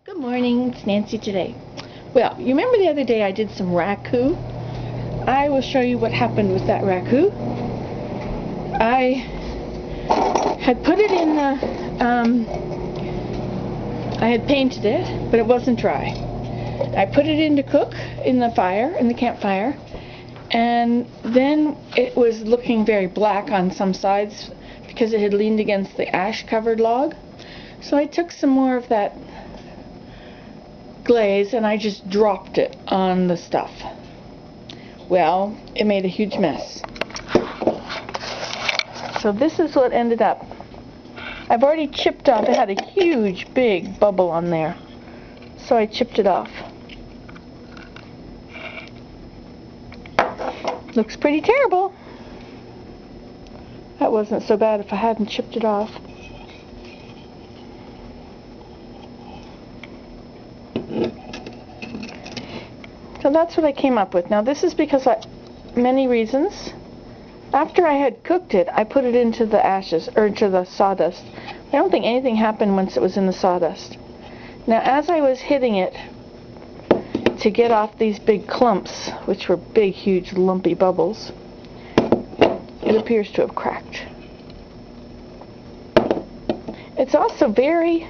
Good morning, it's Nancy today. Well, you remember the other day I did some Raku? I will show you what happened with that Raku. I had put it in I had painted it, but it wasn't dry. I put it in to cook in the campfire, and then it was looking very black on some sides because it had leaned against the ash-covered log. So I took some more of that glaze and I just dropped it on the stuff. Well, it made a huge mess. So this is what ended up. I've already chipped off. It had a huge big bubble on there, so I chipped it off. Looks pretty terrible. That wasn't so bad if I hadn't chipped it off. So that's what I came up with. Now this is because many reasons. After I had cooked it, I put it into the ashes, or into the sawdust. I don't think anything happened once it was in the sawdust. Now as I was hitting it to get off these big clumps, which were big, huge, lumpy bubbles, it appears to have cracked. It's also very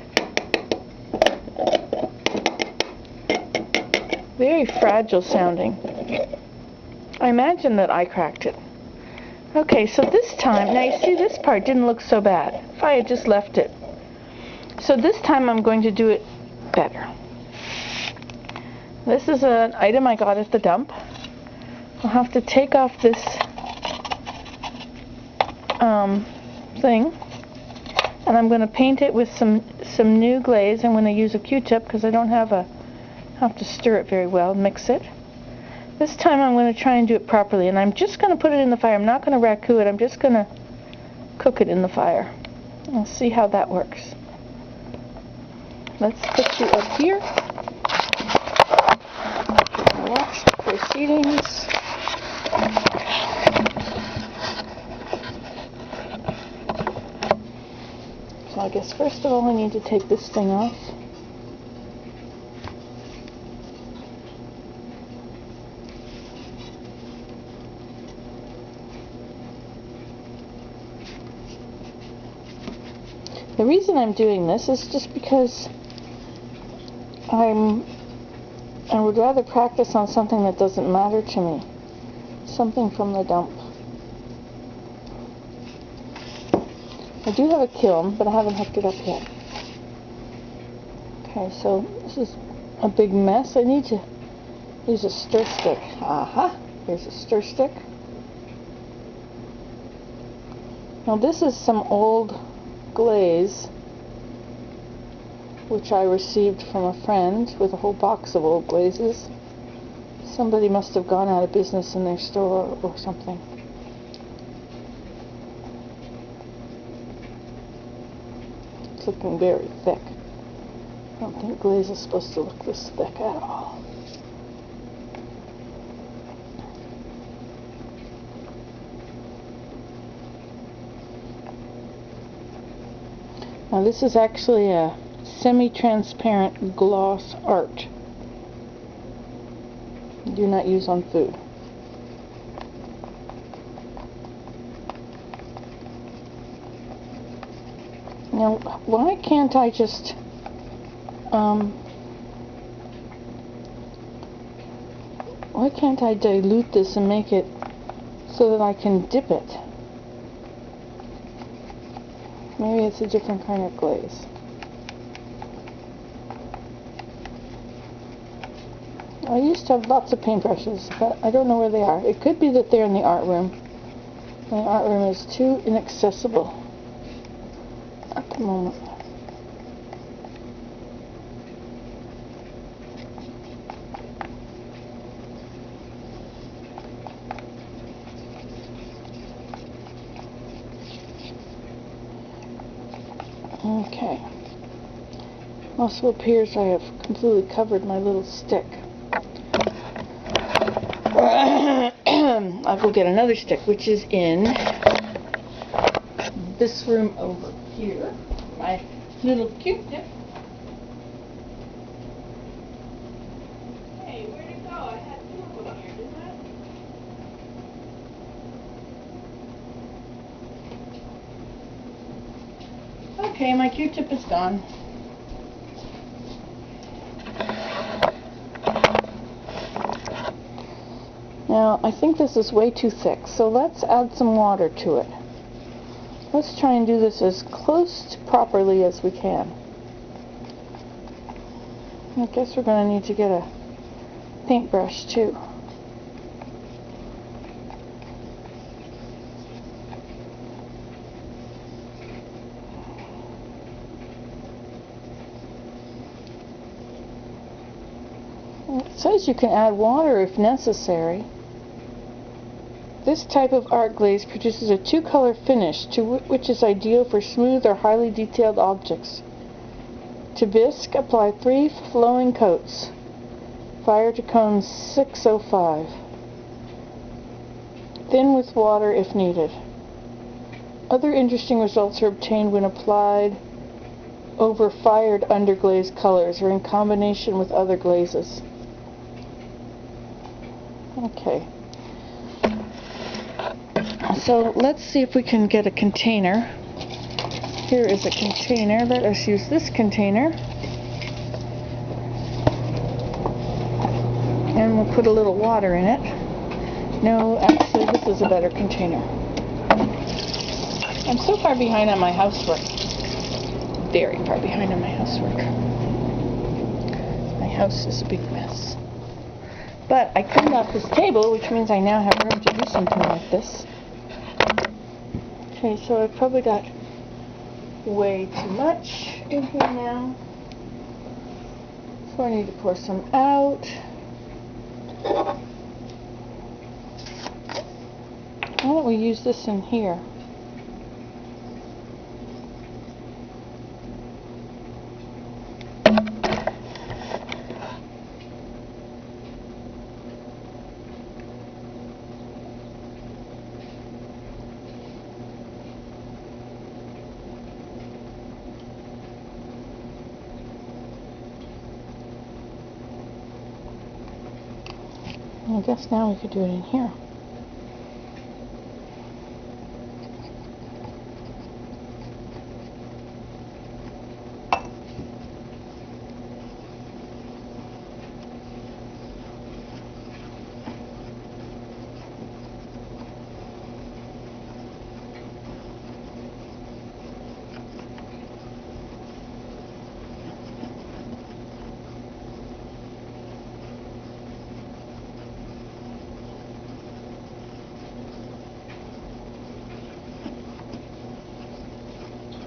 fragile sounding. I imagine that I cracked it. Okay, so this time, now you see this part didn't look so bad if I had just left it. So this time I'm going to do it better. This is an item I got at the dump. I'll have to take off this thing, and I'm going to paint it with some new glaze. I'm going to use a Q-tip because I don't have to stir it very well, mix it. This time I'm going to try and do it properly, and I'm just going to put it in the fire. I'm not going to Raku it, I'm just going to cook it in the fire. We'll see how that works. Let's put you up here. Watch the proceedings. So I guess first of all I need to take this thing off. The reason I'm doing this is just because I would rather practice on something that doesn't matter to me. Something from the dump. I do have a kiln, but I haven't hooked it up yet. Okay, so this is a big mess. I need to use a stir stick. Aha! Here's a stir stick. Now this is some old glaze which I received from a friend with a whole box of old glazes. Somebody must have gone out of business in their store or something. It's looking very thick. I don't think glaze is supposed to look this thick at all. Now this is actually a semi-transparent gloss art. Do not use on food. Now why can't I just why can't I dilute this and make it so that I can dip it? Maybe it's a different kind of glaze. I used to have lots of paintbrushes, but I don't know where they are. It could be that they're in the art room. The art room is too inaccessible at the moment. Okay. Also appears I have completely covered my little stick. I'll go get another stick, which is in this room over here. My little Q-tip. Okay, my Q-tip is gone. Now, I think this is way too thick, so let's add some water to it. Let's try and do this as close to properly as we can. I guess we're going to need to get a paintbrush too. It says you can add water if necessary. This type of art glaze produces a two-color finish which is ideal for smooth or highly detailed objects. To bisque, apply 3 flowing coats. Fire to cone 605. Thin with water if needed. Other interesting results are obtained when applied over fired underglaze colors or in combination with other glazes. Okay. So let's see if we can get a container. Here is a container. Let us use this container. And we'll put a little water in it. No, actually this is a better container. I'm so far behind on my housework. Very far behind on my housework. My house is a big mess. But I cleaned off this table, which means I now have room to do something like this. Okay, so I've probably got way too much in here now. So I need to pour some out. Why don't we use this in here? I guess now we could do it in here.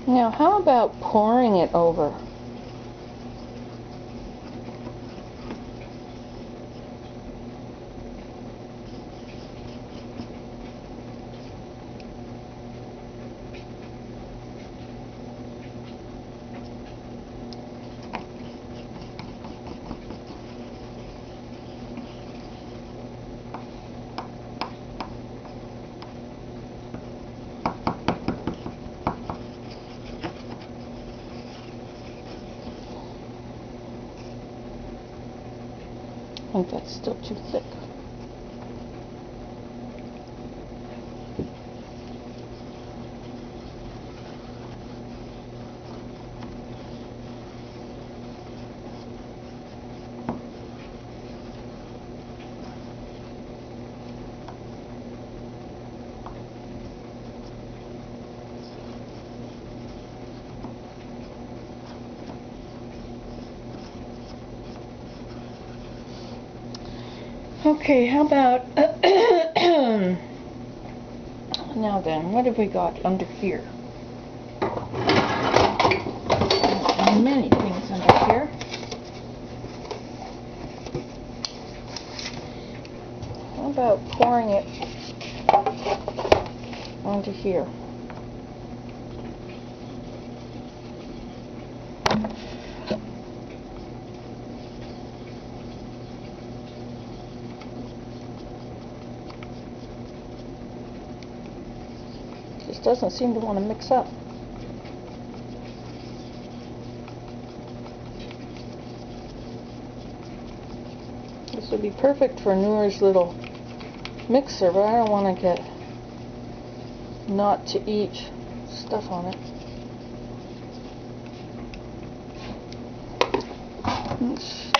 Now, how about pouring it over? I think that's still too thick. Okay, how about now then, what have we got under here? Many things under here. How about pouring it onto here? Just doesn't seem to want to mix up. This would be perfect for Noor's little mixer, but I don't want to get not to eat stuff on it. Let's